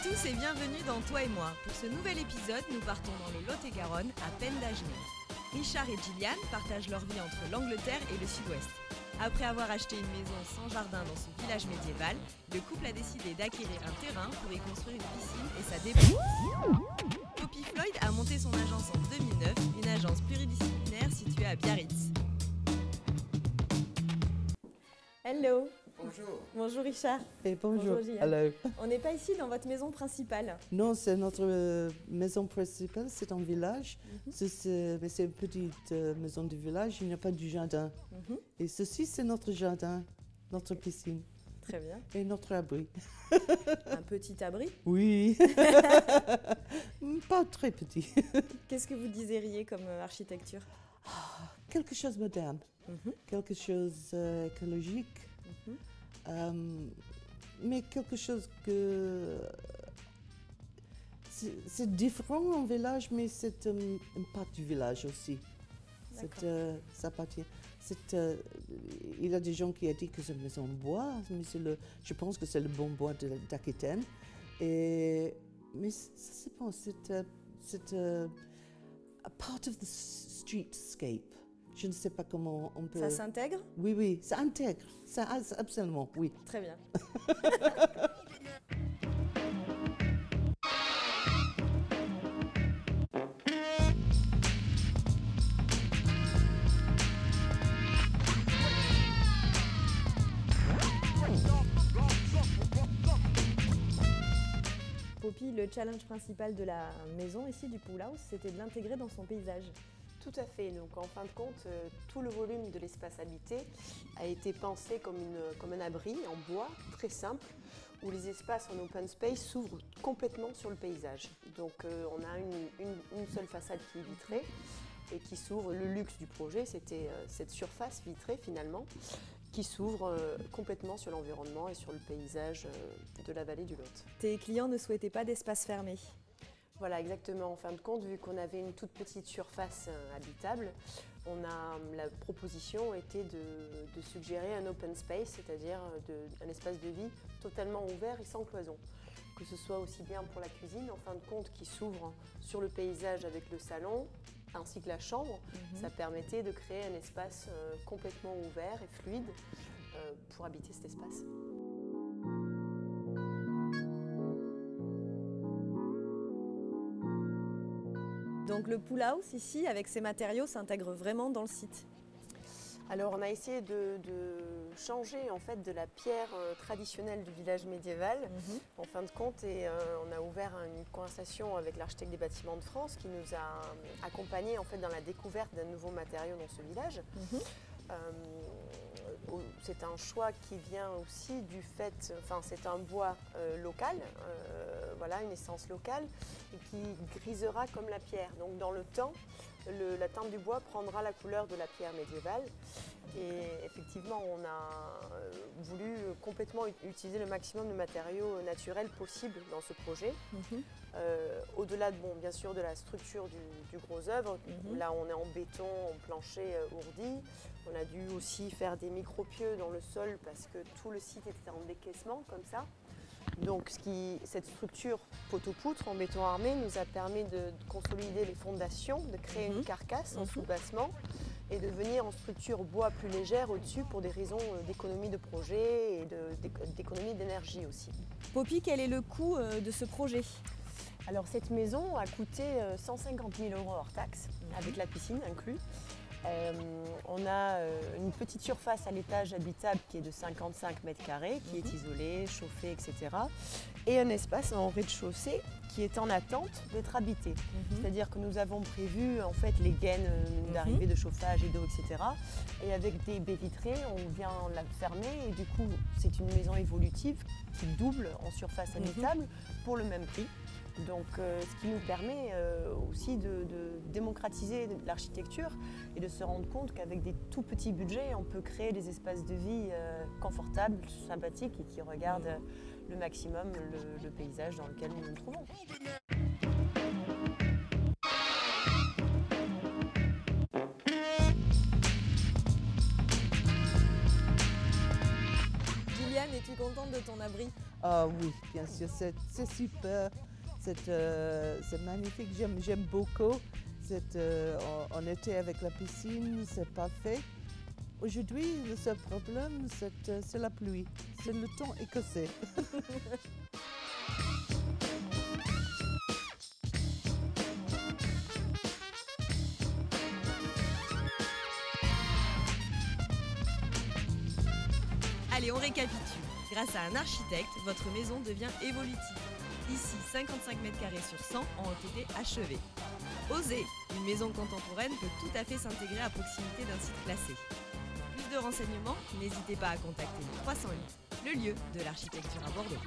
tous et bienvenue dans Toi et moi. Pour ce nouvel épisode, nous partons dans le Lot-et-Garonne, à peine d'Agenais. Richard et Gillian partagent leur vie entre l'Angleterre et le Sud-Ouest. Après avoir acheté une maison sans jardin dans ce village médiéval, le couple a décidé d'acquérir un terrain pour y construire une piscine et sa dépendance. Poppy Floyd a monté son agence en 2009, une agence pluridisciplinaire située à Biarritz. Hello. Bonjour. Bonjour Richard. Et bonjour. Gillian. Hello. On n'est pas ici dans votre maison principale. Non, c'est notre maison principale, c'est un village. Mais c'est une petite maison de village, il n'y a pas de jardin. Et ceci, c'est notre jardin, notre piscine Très bien. et notre abri. Un petit abri. Oui. Pas très petit. Qu'est-ce que vous désiriez comme architecture? Quelque chose de moderne, quelque chose écologique. Mais quelque chose que c'est différent en village, mais c'est une part du village aussi. Ça appartient. Il y a des gens qui ont dit que c'est une maison en bois, mais je pense que c'est le bon bois d'Aquitaine. Mais ça c'est bon, c'est a part of the streetscape. Je ne sais pas comment on peut... Ça s'intègre? Oui, ça intègre. Ça, absolument, oui. Très bien. Poppy, le challenge principal de la maison ici, du pool house, c'était de l'intégrer dans son paysage. Tout à fait. Donc, en fin de compte, tout le volume de l'espace habité a été pensé comme un abri en bois très simple où les espaces en open space s'ouvrent complètement sur le paysage. Donc, on a une seule façade qui est vitrée et qui s'ouvre. Le luxe du projet, c'était cette surface vitrée finalement qui s'ouvre complètement sur l'environnement et sur le paysage de la vallée du Lot. Tes clients ne souhaitaient pas d'espace fermé? Voilà, exactement. En fin de compte, vu qu'on avait une toute petite surface habitable, la proposition était de suggérer un open space, c'est-à-dire un espace de vie totalement ouvert et sans cloison. Que ce soit aussi bien pour la cuisine, en fin de compte, qui s'ouvre sur le paysage avec le salon, ainsi que la chambre. Ça permettait de créer un espace complètement ouvert et fluide pour habiter cet espace. Donc le pool house ici, avec ses matériaux, s'intègre vraiment dans le site. Alors on a essayé de changer en fait de la pierre traditionnelle du village médiéval en fin de compte et on a ouvert une conversation avec l'architecte des bâtiments de France qui nous a accompagnés en fait dans la découverte d'un nouveau matériau dans ce village. C'est un choix qui vient aussi du fait, c'est un bois local, voilà, une essence locale et qui grisera comme la pierre. Donc dans le temps, la teinte du bois prendra la couleur de la pierre médiévale et effectivement on a voulu complètement utiliser le maximum de matériaux naturels possibles dans ce projet. Au-delà bien sûr de la structure du gros œuvre, là on est en béton, en plancher ourdi. On a dû aussi faire des micro-pieux dans le sol parce que tout le site était en décaissement comme ça. Donc cette structure poteau-poutre en béton armé nous a permis de consolider les fondations, de créer une carcasse en sous-bassement et de venir en structure bois plus légère au-dessus pour des raisons d'économie de projet et d'économie d'énergie aussi. Poppy, quel est le coût de ce projet? Alors cette maison a coûté 150 000 € hors taxe, avec la piscine inclus. On a une petite surface à l'étage habitable qui est de 55 mètres carrés, qui est isolée, chauffée, etc. Et un espace en rez-de-chaussée qui est en attente d'être habité. C'est-à-dire que nous avons prévu en fait les gaines d'arrivée de chauffage et d'eau, etc. Et avec des baies vitrées, on vient la fermer et du coup c'est une maison évolutive qui double en surface habitable pour le même prix. Donc, ce qui nous permet aussi de démocratiser l'architecture et de se rendre compte qu'avec des tout petits budgets, on peut créer des espaces de vie confortables, sympathiques et qui regardent le maximum le paysage dans lequel nous nous trouvons. Gillian, es-tu contente de ton abri? Ah oui, bien sûr, c'est super, c'est magnifique, j'aime beaucoup. En été avec la piscine, c'est parfait. Aujourd'hui, le seul problème, c'est la pluie, c'est le temps écossais. Allez, on récapitule. Grâce à un architecte, votre maison devient évolutive. Ici, 55 mètres carrés sur 100 ont été achevés. Osez, une maison contemporaine peut tout à fait s'intégrer à proximité d'un site classé. Plus de renseignements, n'hésitez pas à contacter le 308, le lieu de l'architecture à Bordeaux.